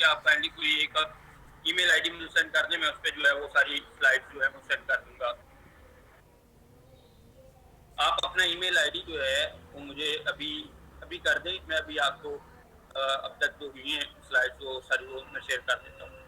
کہ آپ کائنڈلی کوئی ایک ای میل آئی ڈی مجھے سینڈ کر دیں, میں اس پہ جو ہے وہ ساری سلائڈ جو ہے وہ سینڈ کر دوں گا. آپ اپنا ای میل آئی ڈی جو ہے وہ مجھے ابھی کر دیں, میں ابھی آپ کو اب تک جو ہوئی ہیں سلائڈ وہ ساری وہ میں شیئر کر دیتا ہوں.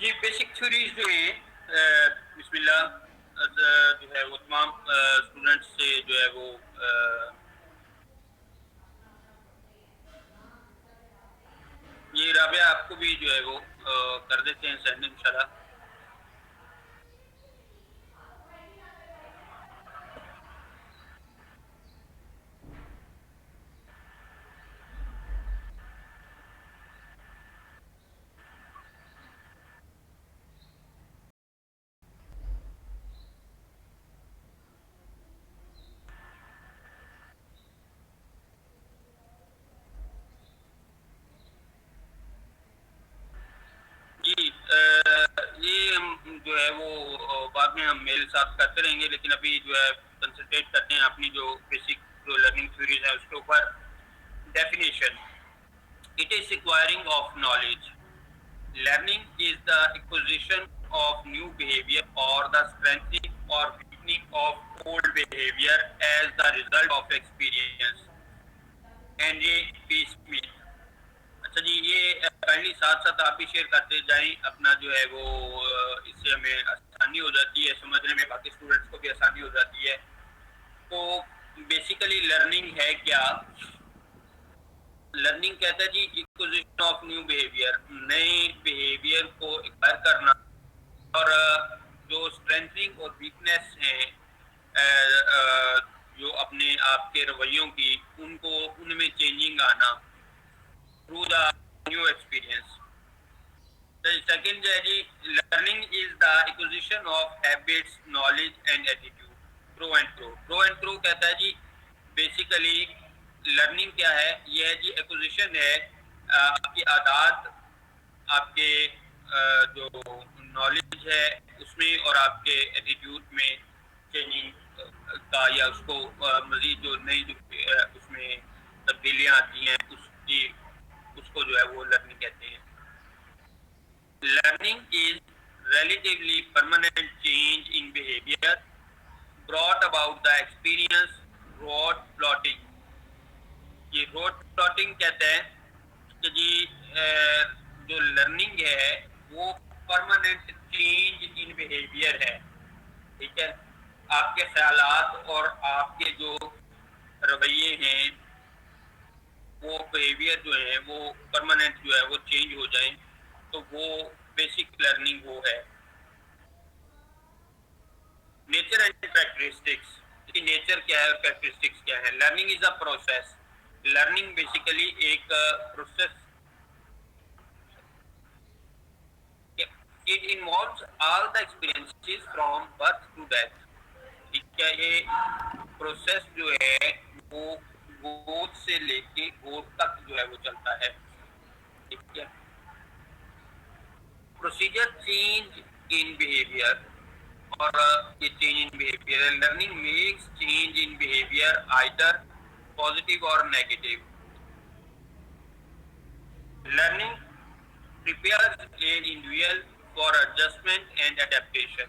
جی بیسک تھیوریز جو ہیں بسم اللہ جو ہے وہ تمام اسٹوڈنٹس سے جو ہے وہ یہ رابعہ آپ کو بھی جو ہے وہ کر دیتے ہیں سینڈ انشاءاللہ. جی یہ ہم جو ہے وہ بعد میں ہم میل ساتھ کرتے رہیں گے, لیکن ابھی جو ہے کنسنٹریٹ کرتے ہیں اپنی جو بیسک جو لرننگ تھیوریز ہیں اس کے اوپر. Definition, it is acquiring of knowledge. Learning is the acquisition of new behaviour or the strengthening or weakening of old behaviour as the result of experience. Henry P Smith. اچھا جی, یہ kindly ساتھ ساتھ آپ بھی شیئر کرتے جائیں اپنا جو ہے وہ, اس سے ہمیں آسانی ہو جاتی ہے سمجھنے میں, باقی اسٹوڈنٹس کو بھی آسانی ہو جاتی ہے. تو بیسیکلی لرننگ ہے کیا؟ لرننگ کہتا ہے جی ایکوزیشن آف نیو بیہیویئر, نئے بیہیویئر کو ایکوائر کرنا, اور جو اسٹرینتھنگ اور ویکنیس ہیں جو اپنے آپ کے رویوں کی, ان میں چینجنگ آنا through the new experience. The second ہے جی learning is the acquisition of habits, knowledge and attitude. Pro and pro. Pro and pro کہتا ہے جی بیسیکلی لرننگ کیا ہے, یہ ہے جی ایکوزیشن ہے آپ کی عادات, آپ کے جو نالج ہے اس میں, اور آپ کے ایٹیٹیوڈ میں چینجنگ کا, یا اس کو مزید جو نئی جو اس میں تبدیلیاں آتی ہیں اس کو جو ہے وہ لرننگ کہتے ہیں. Learning is relatively permanent change in behaviour brought about the experience. rote plotting, یہ روٹ پلاٹنگ کہتے ہیں کہ جی جو لرننگ ہے وہ پرماننٹ چینج ان بیہیویئر ہے. ٹھیک ہے, آپ کے خیالات اور آپ کے جو رویے ہیں وہ بیہیویئر جو ہیں وہ پرماننٹ جو ہے وہ چینج ہو جائیں, تو وہ بیسک لرننگ وہ ہے. نیچر اینڈ کریکٹرسٹکس, نیچر کیا ہے اور کریکٹرسٹکس کیا ہے؟ Learning is a process. Learning basically ایک process, it involves all the experiences from birth to death. ٹھیک ہے, یہ پروسیس جو ہے وہ گود سے لے کے گود تک جو ہے وہ چلتا ہے. ٹھیک ہے, procedure change in behavior or a change in behavior. Learning makes change in behavior either positive or negative. Learning prepares an individual for adjustment and adaptation.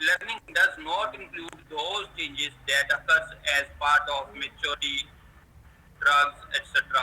Learning does not include those changes that occurs as part of maturity, drugs, etc.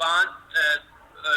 5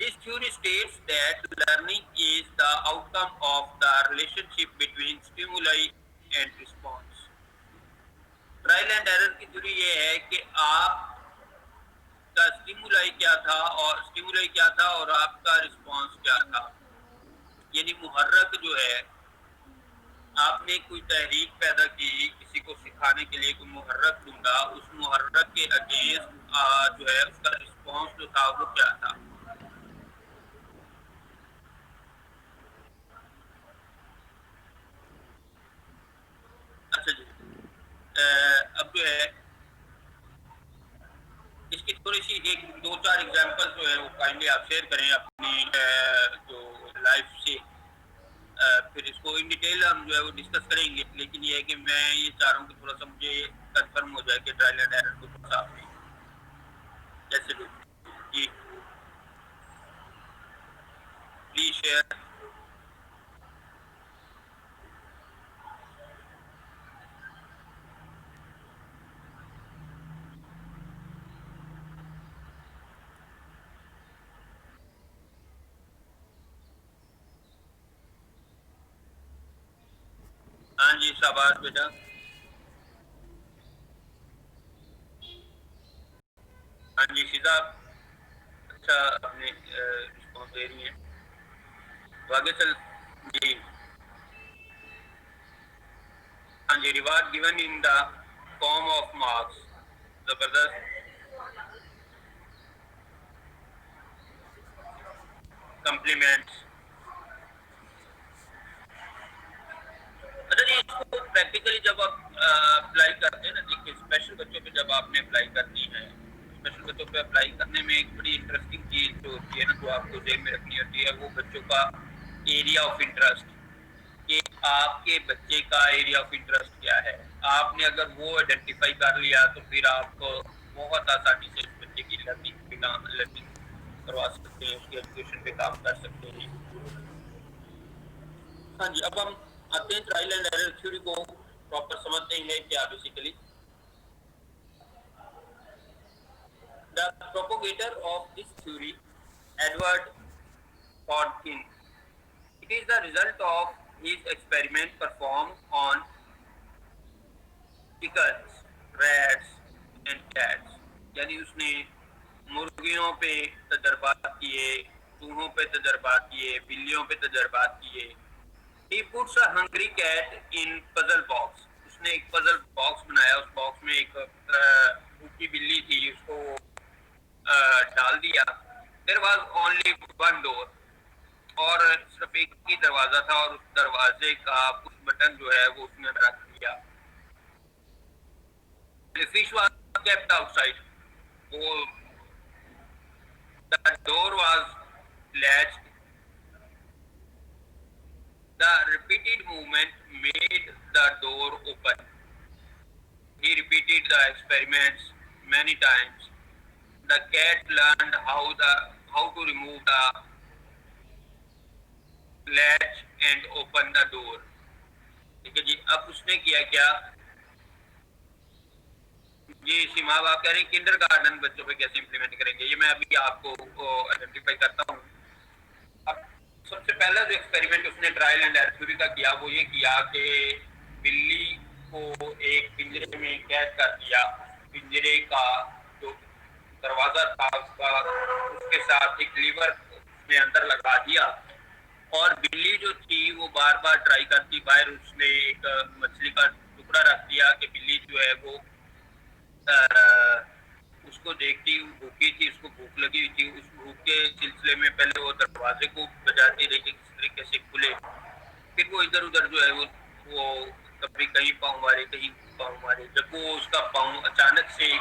This theory states that learning is the outcome of the relationship between stimuli and response. Trial and error کی theory یہ ہے کہ آپ کا stimuli کیا تھا اور آپ کا رسپانس کیا تھا. یعنی محرک جو ہے، آپ نے کوئی تحریک پیدا کی، کسی کو سکھانے کے لیے کوئی محرک ڈھونڈا، اس محرک کے اگینسٹ جو ہے اس کا رسپانس جو تھا وہ کیا تھا. اچھا جی، اب جو ہے اس کی تھوڑی سی ایک دو چار ایگزامپل جو ہے وہ کائنڈلی آپ شیئر کریں اپنی جو لائف سے. پھر اس کو ان ڈیٹیل ہم جو ہے وہ ڈسکس کریں گے، لیکن یہ ہے کہ میں یہ چاہ رہا ہوں کہ تھوڑا سا مجھے کنفرم ہو جائے کہ ٹرائل اینڈ ایرر کو تھوڑا سا آپ نے جیسے بھی جی پلیز شیئر. ہاں جی شاباش بیٹا. ہاں جی فضا اچھا اپنے رسپانس دے رہی ہیں تو آگے چل. جی ہاں جی، reward given in the form of marks. زبردست. کمپلیمنٹس. اچھا جی، اس کو پریکٹیکلی جب آپ اپلائی کرتے ہیں نا، دیکھیے اسپیشل بچوں پہ جب آپ نے اپلائی کرنی ہے، اسپیشل بچوں پہ اپلائی کرنے میں ایک بڑی انٹرسٹنگ چیز جو ہوتی ہے نا، جو آپ کو ذہن میں رکھنی ہوتی ہے، وہ بچوں کا ایریا آف انٹرسٹ. کہ آپ کے بچے کا ایریا آف انٹرسٹ کیا ہے. آپ نے اگر وہ آئیڈینٹیفائی کر لیا تو پھر آپ بہت آسانی سے اس بچے کی لرننگ کروا سکتے ہیں، اس کی ایجوکیشن پہ کام کر سکتے ہیں. ہاں جی، اب ہم آتے ہیں ٹرائل اینڈ ایرر تھیوری کو پراپر سمجھتے ہیں کیا basically. The propagator of this theory Edward فارڈکن. It is the result of his experiment performed on chickens, rats and cats. یعنی اس نے مرغیوں پہ تجربات کیے، چوہوں پہ تجربات کیے، بلیوں پہ تجربات کیے. He puts a hungry cat in puzzle box. اس نے ایک پزل باکس بنایا، اس باکس میں ایک بھوکی بلی تھی، اس کو ڈال دیا. There was only one door. اور صرف ایک ہی دروازہ تھا اور اس دروازے کا پش بٹن جو ہے وہ اس نے رکھ دیا. The fish was kept outside. وہ the door was latched. The repeated movement made the door open. He repeated the experiments many times. The cat learned how to remove the latch and open the door. ٹھیک ہے جی. اب اس نے کیا کیا جی سیما آپ کہہ رہے ہیں کنڈر گارڈن بچوں پہ کیسے امپلیمنٹ کریں گے، یہ میں ابھی آپ کو آئیڈینٹیفائی کرتا ہوں. اب سب سے پہلا جو ایکسپیریمنٹ اس نے ٹرائل اینڈ ایرر تھیوری کا کیا وہ یہ کیا کہ بلی کو ایک پنجرے میں قید کر دیا. پنجرے کا جو دروازہ تھا اس کے ساتھ ایک لیور اس نے اندر لگا دیا، اور بلی جو تھی وہ بار بار ٹرائی کرتی باہر. اس نے ایک مچھلی کا ٹکڑا رکھ دیا کہ بلی جو ہے وہ اس کو دیکھتی بھوکی تھی، اس کو بھوک لگی ہوئی تھی. اس بھوک کے سلسلے میں پہلے وہ دروازے کو بجاتی رہی کہ کس طریقے سے کھلے. پھر وہ ادھر ادھر جو ہے وہ کبھی کہیں پاؤں مارے کہیں پاؤں مارے. جب وہ اس کا پاؤں اچانک سے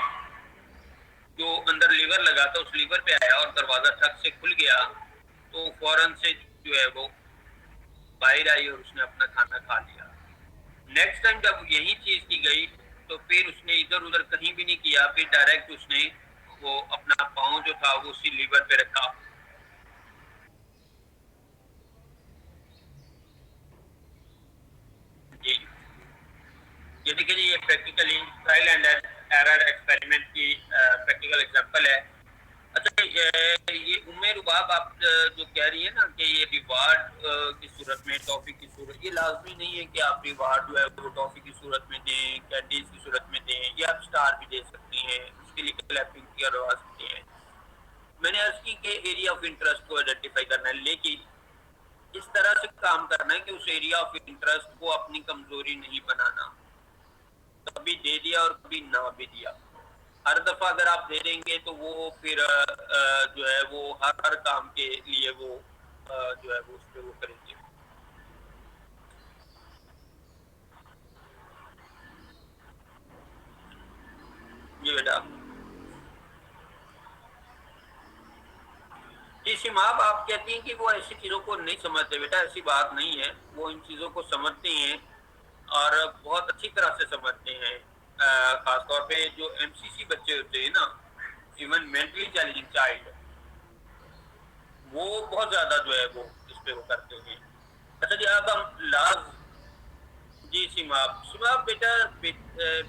جو اندر لیور لگا تھا اس لیور پہ آیا اور دروازہ ٹھک سے کھل گیا تو فوراً سے جو ہے وہ باہر آئی اور اس نے اپنا کھانا کھا لیا. نیکسٹ ٹائم جب یہی چیز کی گئی تو پھر اس نے ادھر ادھر کہیں بھی نہیں کیا، پھر ڈائریکٹ اس نے وہ اپنا پاؤں جو تھا وہ اسی لیور پہ رکھا. جی یہ دیکھیں جی، یہ practically trial and error experiment کی پریکٹیکل ایگزامپل ہے. اچھا یہ رباب آپ جو کہہ رہی ہے نا کہ یہ ریوارڈ کی صورت میں ٹافی کی صورت، یہ لازمی نہیں ہے کہ آپ ریوارڈ جو ہے وہ ٹافی کی صورت میں دیں، کینڈیز کی صورت میں دیں، یا آپ اسٹار بھی دے سکتی ہیں، اس کے لیے کلیپنگ کروا سکتے ہیں۔ میں نے عرض کی کہ ایریا آف انٹرسٹ کو آئیڈینٹیفائی کرنا ہے، لیکن اس طرح سے کام کرنا ہے کہ اس ایریا آف انٹرسٹ کو اپنی کمزوری نہیں بنانا، کبھی دے دیا اور کبھی نہ بھی دیا۔ ہر دفعہ اگر آپ دے دیں گے تو وہ پھر جو ہے وہ ہر کام کے لیے وہ جو ہے وہ اس پہ وہ کریں گے۔ جی بیٹا۔ جی شماب، آپ کہتی ہیں کہ وہ ایسی چیزوں کو نہیں سمجھتے، بیٹا ایسی بات نہیں ہے، وہ ان چیزوں کو سمجھتے ہیں اور بہت اچھی طرح سے سمجھتے ہیں۔ خاص طور پہ جو ایم سی سی بچے ہوتے ہیں نا، ایون مینٹلی چیلنجنگ چائلڈ، وہ بہت زیادہ جو ہے وہ اس پہ وہ کرتے ہیں۔ اچھا جی، اب ہم لاز، جی سماب بیٹا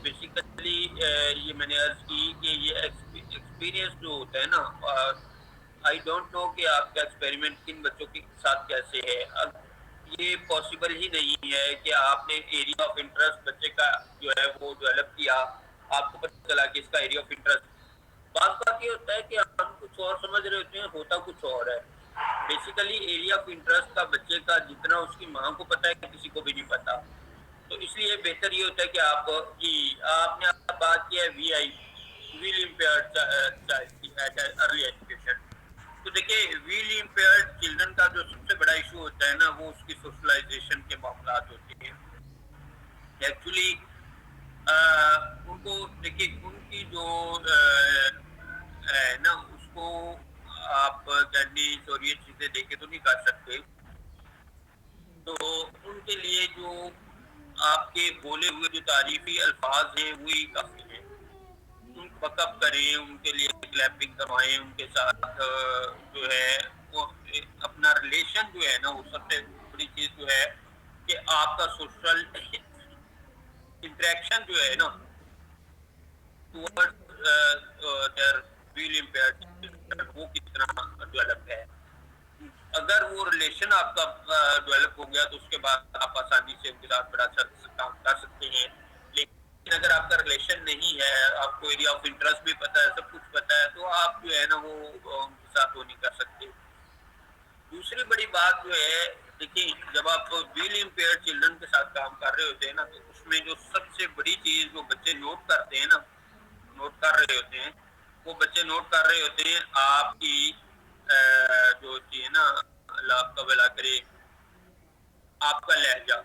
بیسیکلی یہ میں نے عرض کی کہ یہ ایکسپیرینس جو ہوتا ہے نا، آئی ڈونٹ نو کہ آپ کا ایکسپیریمنٹ کن بچوں کے ساتھ کیسے ہے۔ اب یہ پاسبل ہی نہیں ہے کہ آپ نے ایریا آف انٹرسٹ بچے کا جو ہے وہ ڈیولپ کیا، آپ کو پتہ چلا کہ اس کا ایریا آف انٹرسٹ، بعض بات یہ ہوتا ہے کہ ہم کچھ اور سمجھ رہے ہوتے ہیں، ہوتا کچھ اور ہے۔ بیسیکلی ایریا آف انٹرسٹ کا بچے کا جتنا اس کی ماں کو پتہ ہے کسی کو بھی نہیں پتا، تو اس لیے بہتر یہ ہوتا ہے کہ آپ نے بات کی ہے وی آئی ویل امپیئرڈ چائلڈ کی ایٹ ارلی ایجوکیشن، تو دیکھیں ویل امپیئرڈ چلڈرن کا جو سب سے بڑا ایشو ہوتا ہے نا، وہ اس کی سوشلائزیشن کے معاملات ہوتے ہیں۔ ایکچولی ان کو دیکھیں، ان کی جو ہے نا، اس کو آپ کینڈیز اور یہ چیزیں دیکھے تو نہیں کر سکتے، تو ان کے لیے جو آپ کے بولے ہوئے جو تعریفی الفاظ ہیں وہی کافی ہیں۔ ان کو بک اپ کریں، ان کے لیے کلیپنگ کروائیں، ان کے ساتھ جو ہے وہ اپنا ریلیشن جو ہے نا، وہ سب سے بڑی چیز جو ہے کہ آپ کا سوشل انٹریکشن جو ہے نا toward their well impaired children, وہ کتنا ڈیولپ ہے۔ اگر وہ ریلیشن آپ کا ڈیولپ ہو گیا تو اس کے بعد آپ آسانی سے ان کے ساتھ بڑا اچھا کام کر سکتے ہیں، لیکن اگر آپ کا ریلیشن نہیں ہے، آپ کو ایریا آف انٹرسٹ بھی پتہ ہے، سب کچھ پتہ ہے، تو آپ جو ہے نا وہ ان کے ساتھ وہ نہیں کر سکتے۔ دوسری بڑی بات جو ہے، دیکھیں جب آپ ویل امپیئرڈ چلڈرن کے ساتھ کام کر رہے ہوتے ہیں نا، تو اس میں جو سب سے بڑی چیز جو بچے نوٹ کرتے ہیں نا، نوٹ کر رہے ہوتے ہیں، وہ بچے نوٹ کر رہے ہوتے ہیں آپ کی جو چیز نا، اللہ آپ کا بھلا کرے، آپ کا لہجہ،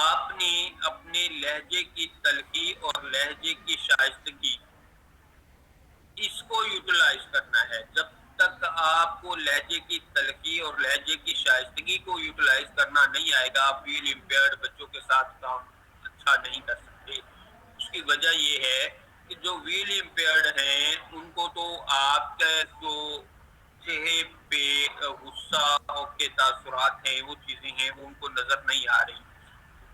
آپ نے اپنے لہجے کی تلخی اور لہجے کی شائستگی، اس کو یوٹیلائز کرنا ہے۔ جب تک آپ کو لہجے کی تلخی اور لہجے کی شائستگی کو یوٹیلائز کرنا نہیں آئے گا، آپ ویل امپیئرڈ بچوں کے ساتھ کام اچھا نہیں کر سکتے۔ اس کی وجہ یہ ہے کہ جو ویل امپیئرڈ ہیں ان کو تو آپ کا جو چہرے پہ غصہ کے تاثرات ہیں، وہ چیزیں ہیں، وہ ان کو نظر نہیں آ رہی۔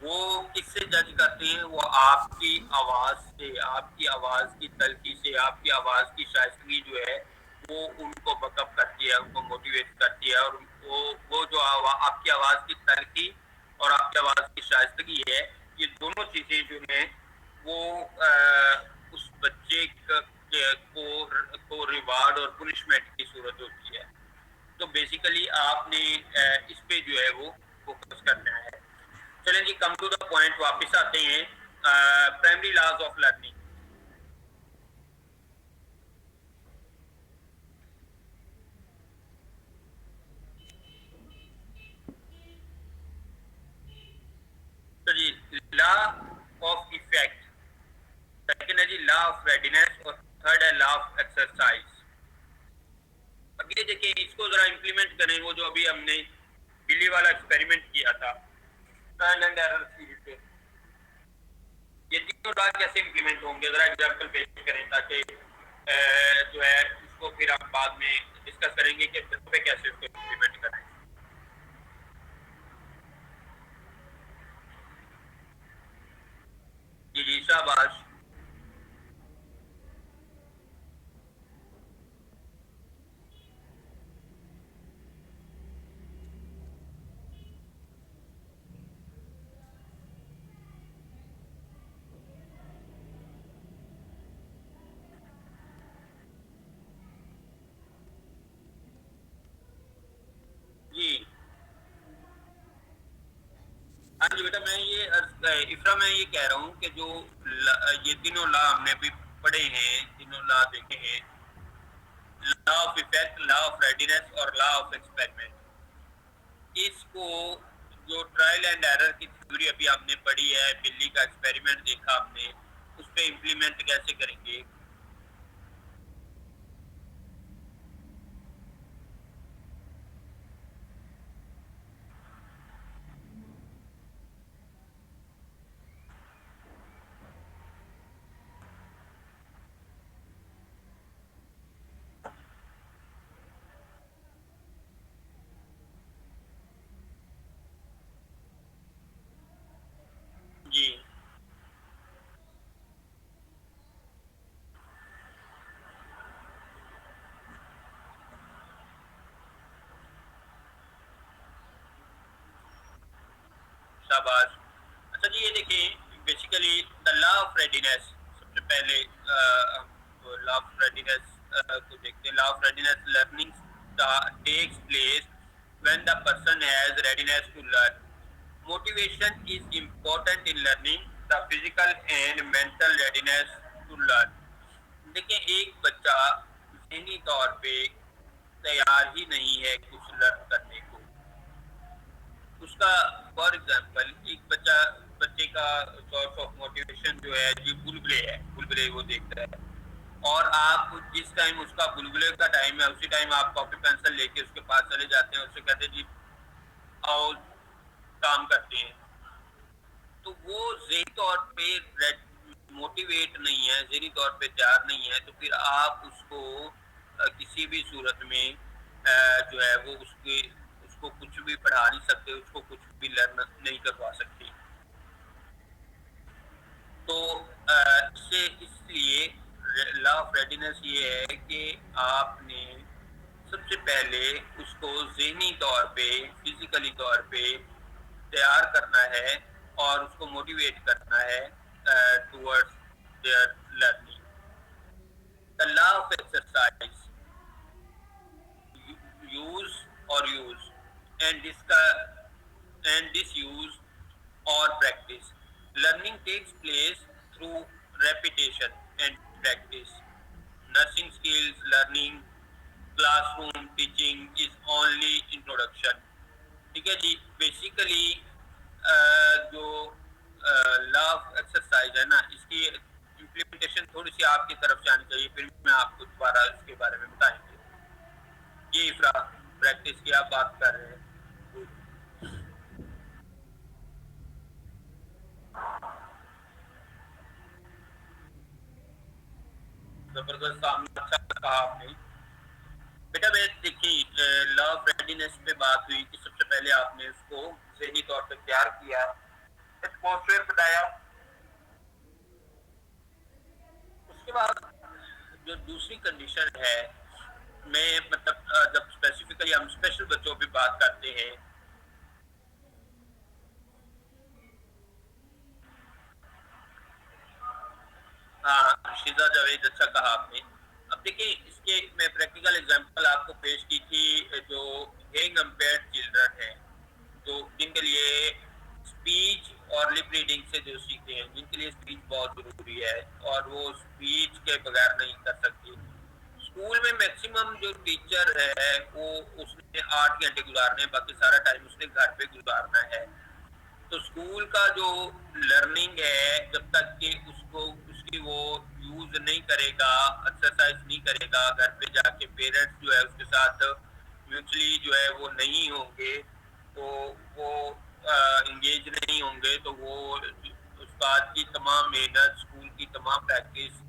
وہ کس سے جج کرتے ہیں؟ وہ آپ کی آواز سے، آپ کی آواز کی تلخی سے، آپ کی آواز کی شائستگی جو ہے وہ ان کو بک اپ کرتی ہے، ان کو موٹیویٹ کرتی ہے، اور وہ جو آپ کی آواز کی تلخی اور آپ کی آواز کی شائستگی ہے، یہ دونوں چیزیں جو ہیں وہ اس بچے کو ریوارڈ اور پنشمنٹ کی صورت ہوتی ہے۔ تو بیسیکلی آپ نے اس پہ جو ہے وہ فوکس کرنا ہے۔ چلیں جی، کم ٹو دا پوائنٹ واپس آتے ہیں۔ Primary laws of learning. تو جی، لا آف ایفیکٹ، سیکنڈ ہے جی لا آف ریڈینس، اور تھرڈ ہے لا آف ایکسرسائز۔ اب یہ دیکھیں، اس کو ذرا امپلیمنٹ کریں، وہ جو ابھی ہم نے بلی والا ایکسپیریمنٹ کیا تھا ٹرائل اینڈ ایرر تھیوری پہ، یہ تینوں لا کیسے امپلیمنٹ ہوں گے، ذرا ایگزامپل پیش کریں تاکہ جو ہے اس کو پھر ہم بعد میں ڈسکس کریں گے کہ پہ کیسے اس کو امپلیمنٹ کریں۔ جی جی شاباش۔ ہاں جی بیٹا، میں یہ افرا میں یہ کہہ رہا ہوں کہ جو یہ تینوں لا ہم نے بھی پڑھے ہیں، تینوں لا دیکھے ہیں، law of effect, law of readiness اور لا آف ایکسپیریمنٹ، اس کو جو ٹرائل اینڈ ایرر کی تھیوری ابھی آپ نے پڑھی ہے، بلی کا ایکسپیریمنٹ دیکھا آپ نے، اس پہ امپلیمنٹ کیسے کریں گے؟ جی شاباش. اچھا جی، یہ دیکھیں basically the law of readiness, سب سے پہلے لا آف ریڈینس کو دیکھتے ہیں. Law of readiness, learning takes place when the person has readiness to learn. Motivation is important in learning, the physical and mental readiness to learn. دیکھیں ایک بچہ ذہنی طور پہ تیار ہی نہیں ہے کچھ لرن کرنے کو. اس کا فار ایگزامپل ایک بچے کا سورس آف موٹیویشن جو ہے جی بلبلے ہے، بلبلے وہ دیکھتا ہے، اور آپ جس ٹائم اس کا بلبلے کا ٹائم ہے اسی ٹائم آپ کاپی پینسل لے کے اس کے پاس چلے جاتے ہیں، اس سے کہتے ہیں جی آؤ کام کرتے ہیں، تو وہ ذہنی طور پہ موٹیویٹ نہیں ہے، ذہنی طور پہ تیار نہیں ہے، تو پھر آپ اس کو کسی بھی صورت میں جو ہے وہ اس کو کچھ بھی پڑھا نہیں سکتے، اس کو کچھ بھی لرن نہیں کروا سکتے. تو اس لیے لا آف ریڈینس یہ ہے کہ آپ نے سب سے پہلے اس کو ذہنی طور پہ، فزیکلی طور پہ تیار کرنا ہے اور اس کو موٹیویٹ کرنا ہے towards their learning. The law of exercise, use or use and disuse or practice. Learning takes place through repetition and practice. Nursing skills learning, classroom teaching is only introduction. ٹھیک ہے جی. بیسیکلی جو لا of exercise ہے نا، اس کی implementation تھوڑی سی آپ کی طرف سے آنی چاہیے، پھر میں آپ کو دوبارہ اس کے بارے میں بتائیں گے. یہ پریکٹس کی آپ بات کر رہے ہیں. زبردست، اچھا کہا آپ نے بیٹا. میں دیکھیے لا آف ریڈینس پہ بات ہوئی کہ سب سے پہلے آپ نے اس کو ذہنی طور پہ تیار کیا، ایٹماسفیئر بتایا، اس کے بعد جو دوسری کنڈیشن ہے، میں مطلب جب اسپیسیفکلی ہم اسپیشل بچوں پہ بات کرتے ہیں، ہاں شیزا جاوید، اچھا کہا آپ نے. اب دیکھیں اس کے میں پریکٹیکل ایگزامپل آپ کو پیش کی تھی. جو ہینگ امپیئرڈ چلڈرن ہیں، جو جن کے لیے اسپیچ اور لپ ریڈنگ سے جو سیکھتے ہیں، جن کے لیے اسپیچ بہت ضروری ہے اور وہ اسپیچ کے بغیر نہیں کر سکتی. اسکول میں میکسیمم جو ٹیچر ہے وہ اس نے 8 گھنٹے گزارنے ہیں، باقی سارا ٹائم اس نے گھر پہ گزارنا ہے. تو اسکول کا جو لرننگ ہے، جب تک کہ اس کی وہ یوز نہیں کرے گا، ایکسرسائز نہیں کرے گا، گھر پہ جا کے پیرنٹس جو ہے اس کے ساتھ میوچلی جو ہے وہ نہیں ہوں گے، تو وہ انگیج نہیں ہوں گے، تو وہ استاد کی تمام محنت، اسکول کی تمام پریکٹس،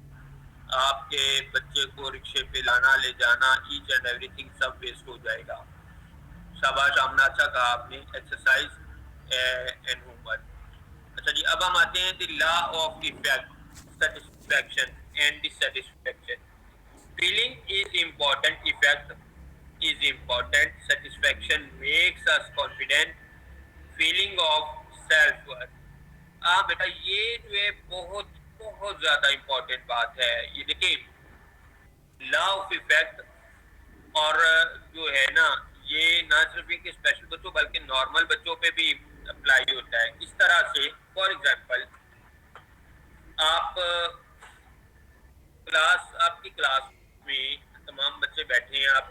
آپ کے بچے کو رکشے پہ لانا لے جانا، ایچ اینڈ ایوری تھنگ سب ویسٹ ہو جائے گا. شاباش آمنہ، اچھا کہا آپ نے، ایکسرسائز اینڈ ہوم ورک. اچھا جی، اب ہم آتے ہیں the law of effect, satisfaction and dissatisfaction. Feeling is important, effect is important, satisfaction makes us confident, feeling of self worth. ہاں بیٹا، یہ جو ہے بہت بہت زیادہ امپورٹنٹ بات ہے. یہ دیکھیں لا آف افیکٹ اور جو ہے نا، یہ نہ صرف کہ اسپیشل بچوں بلکہ نارمل بچوں پہ بھی اپلائی ہوتا ہے. اس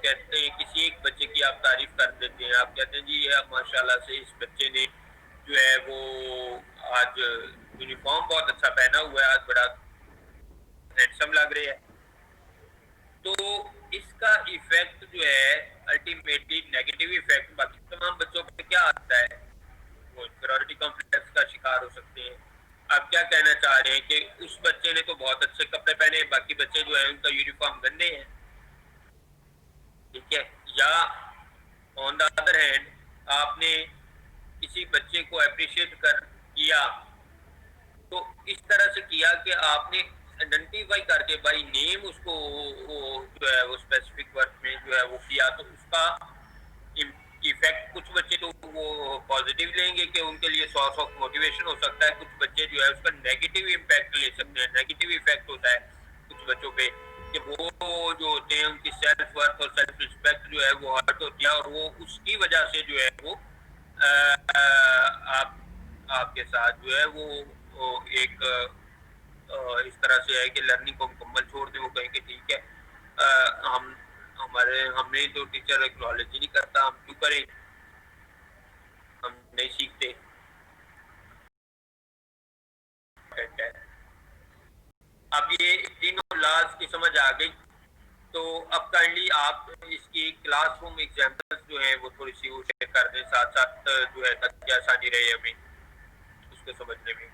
کہتے ہیں کسی ایک بچے کی آپ تعریف کر دیتے ہیں, آپ کہتے ہیں جی یہ ماشاءاللہ سے اس بچے نے جو ہے وہ آج یونیفارم بہت اچھا پہنا ہوا ہے, آج بڑا ہینڈسم لگ رہے ہے. تو اس کا ایفیکٹ جو ہے الٹیمیٹلی نیگیٹو ایفیکٹ باقی تمام بچوں پہ کیا آتا ہے, وہ انفیریورٹی کمپلیکس کا شکار ہو سکتے ہیں. آپ کیا کہنا چاہ رہے ہیں کہ اس بچے نے تو بہت اچھے کپڑے پہنے, باقی بچے جو ہیں ان کا یونیفارم گندے ہیں, ٹھیک ہے. یا آن دا ادر ہینڈ آپ نے کسی بچے کو اپریشیٹ کیا تو اس طرح سے کیا کہ آپ نے آئیڈینٹیفائی کر کے بائی نیم اس کو جو ہے وہ اسپیسیفک ورک میں جو ہے وہ کیا, تو اس کا ایفیکٹ کچھ بچے تو وہ پازیٹیو لیں گے کہ ان کے لیے سورس آف موٹیویشن ہو سکتا ہے, کچھ بچے جو ہے اس کا نیگیٹو امپیکٹ لے سکتے ہیں, نیگیٹو ایفیکٹ ہوتا ہے کچھ بچوں پہ کہ وہ جو ہوتے ہیں ان کی سیلف ورتھ اور سیلف رسپیکٹ جو ہے وہ ہرٹ ہوتی ہے, اور وہ اس کی وجہ سے جو ہے وہ آپ کے ساتھ جو ہے وہ ایک اس طرح سے ہے کہ لرننگ کو مکمل چھوڑ دیں, وہ کہیں کہ ٹھیک ہے ہمیں تو ٹیچر ایکنالج ہی نہیں کرتا, ہم کیوں کریں, ہم نہیں سیکھتے. اب یہ تینوں لاز کی سمجھ آ گئی, تو اب کائنڈلی آپ اس کی کلاس روم ایگزامپلس جو ہیں وہ تھوڑی سی وہ شیئر کر دیں, ساتھ ساتھ جو ہے تاکہ آسانی رہے ہمیں اس کو سمجھنے میں.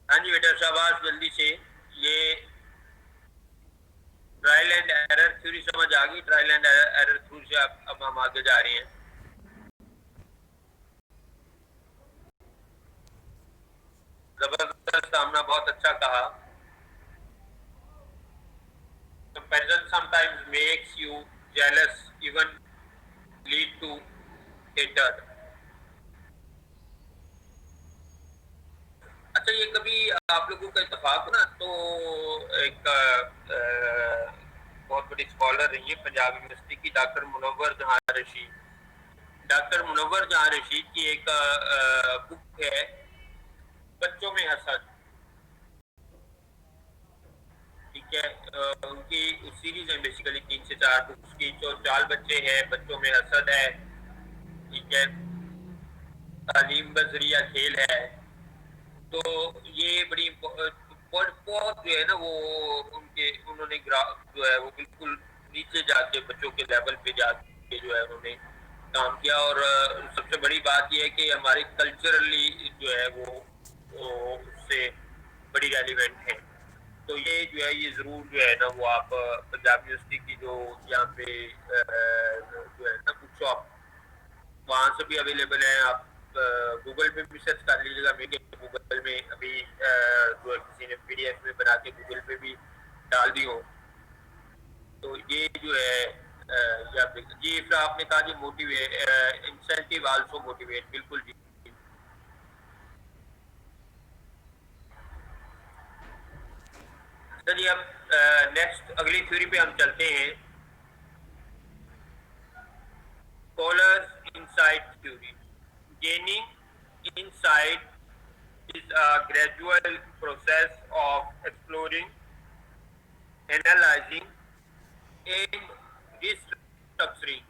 ہاں جی بیٹا شاباش, جلدی سے. یہ ٹرائل اینڈ ایرر تھیوری سمجھ آ گئی, ٹرائل اینڈ ایرر تھیوری سے اب ہم آگے جا رہے ہیں. زبردست, ہم نے بہت اچھا کہا. Comparison sometimes makes you jealous, even lead to hatred. اچھا, یہ کبھی آپ لوگوں کا اتفاق نا تو ایک بہت بڑی اسکالر رہی ہے پنجاب یونیورسٹی کی, ڈاکٹر منور جہاں رشید. ڈاکٹر منور جہاں رشید کی ایک بک ہے بچوں میں حسد, ٹھیک ہے. ان کی سیریز ہے بیسیکلی 3 سے 4 بکس کی, جو 4 بچے ہیں, بچوں میں حسد ہے, ٹھیک ہے, تعلیم بذریعہ کھیل ہے. تو یہ بڑی بہت جو ہے نا وہ انہوں نے جو ہے وہ بالکل نیچے جا کے بچوں کے لیول پہ جا کے جو ہے انہوں نے کام کیا. اور سب سے بڑی بات یہ ہے کہ ہمارے کلچرلی جو ہے وہ اس سے بڑی ریلیونٹ ہے. تو یہ جو ہے یہ ضرور جو ہے نا وہ آپ پنجاب یونیورسٹی کی جو یہاں پہ جو ہے نا بک شاپ وہاں سے بھی اویلیبل ہیں, آپ گوگل پہ بھی سرچ کر لیجیے گا. میرے گوگل میں ابھی جو کسی نے پی ڈی ایف میں بنا کے گوگل پہ بھی ڈال دی ہو, تو یہ جو ہے جی پھر آپ نے کہا جی موٹیویٹ انسینٹیو آلسو موٹیویٹ, بالکل جی. چلیے اب نیکسٹ اگلی تھیوری پہ ہم چلتے ہیں, Kohler's insight theory. Gaining insight is a gradual process of exploring, analyzing, and restructuring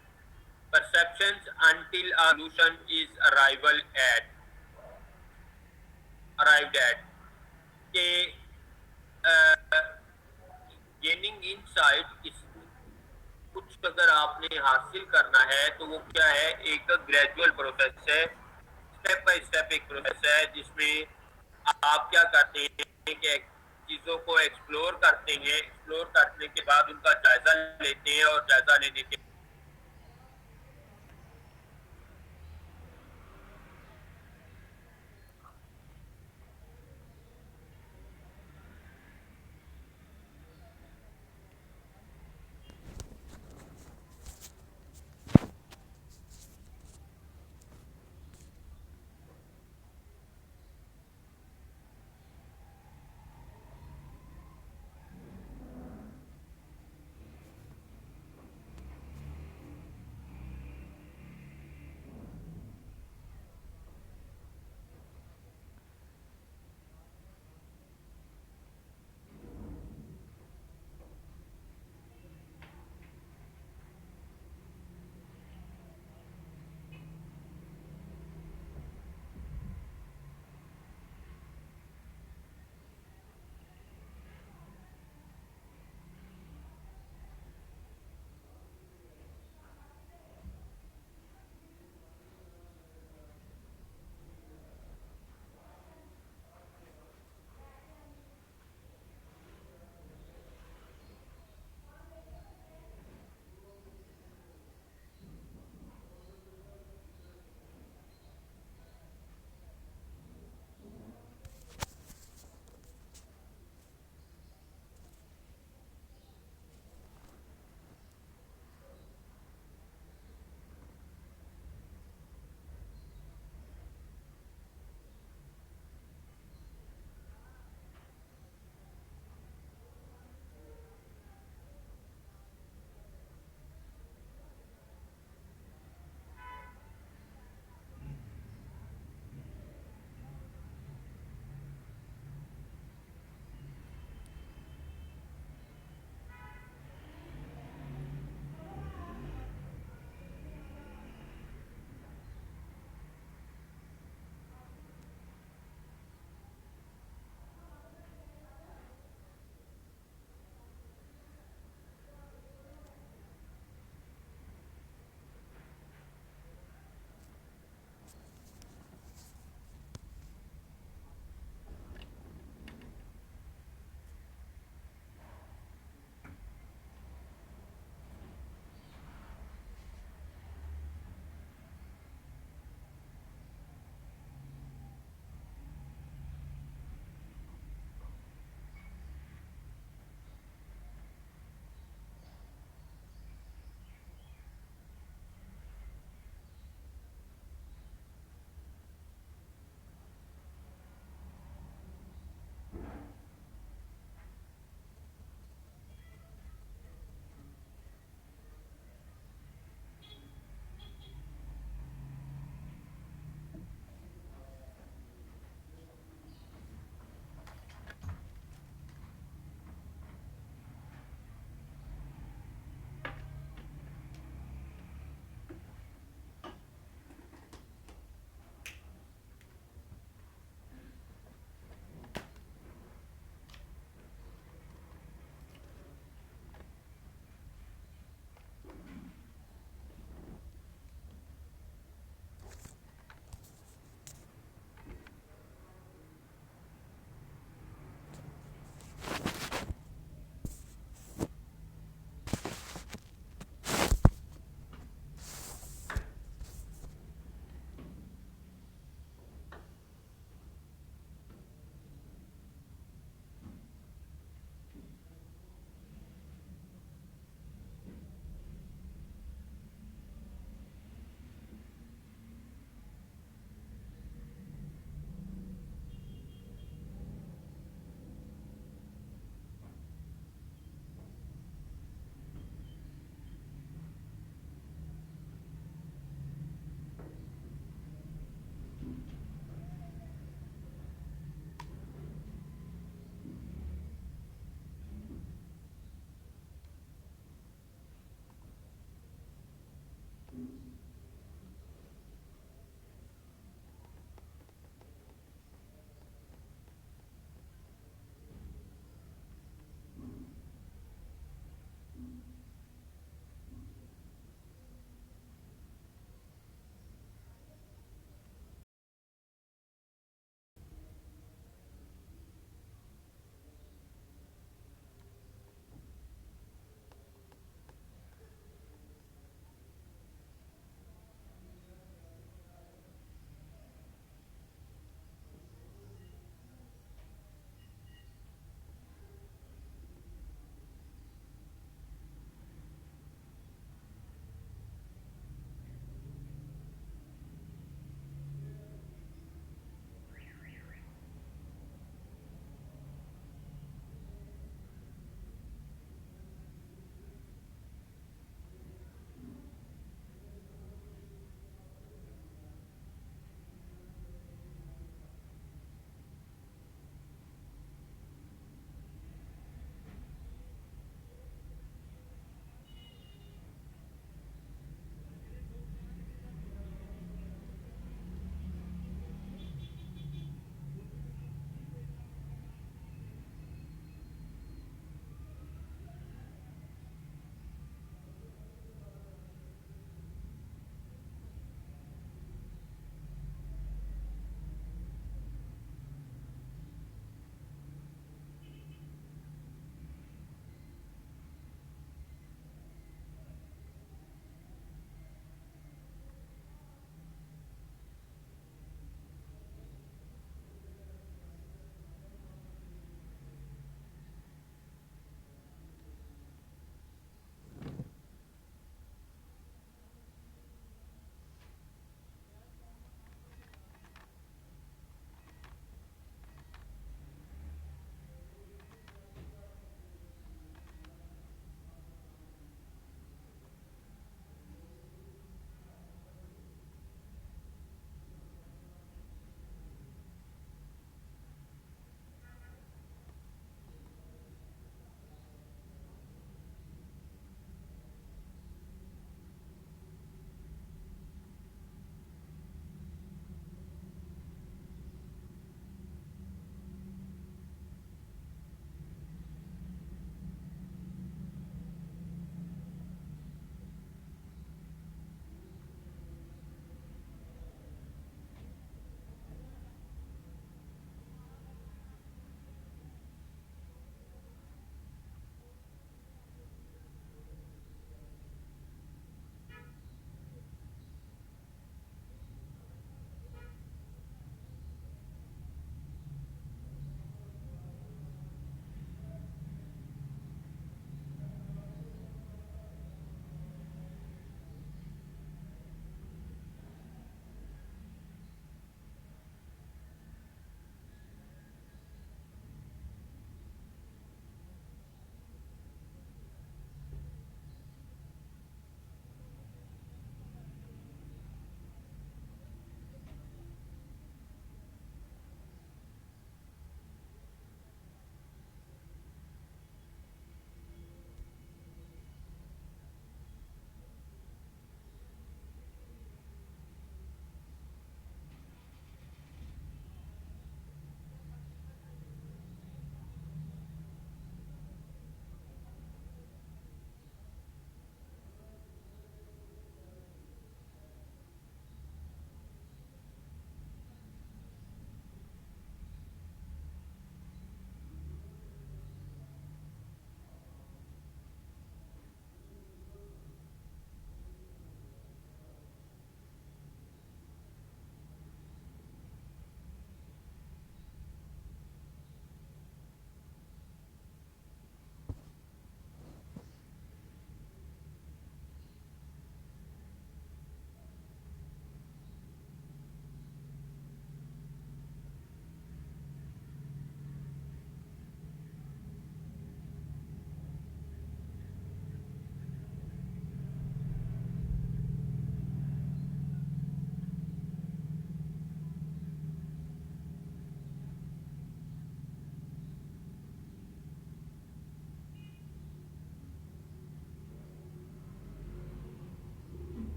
perceptions until a solution is arrived at. کہ گیننگ انسائٹ کچھ اگر آپ نے حاصل کرنا ہے تو وہ کیا ہے, ایک گریجول پروسیس ہے, اسٹیپ بائی اسٹیپ ایک پروسیس ہے, جس میں آپ کیا کرتے ہیں کہ چیزوں کو ایکسپلور کرتے ہیں, ایکسپلور کرنے کے بعد ان کا جائزہ لیتے ہیں, اور جائزہ لینے کے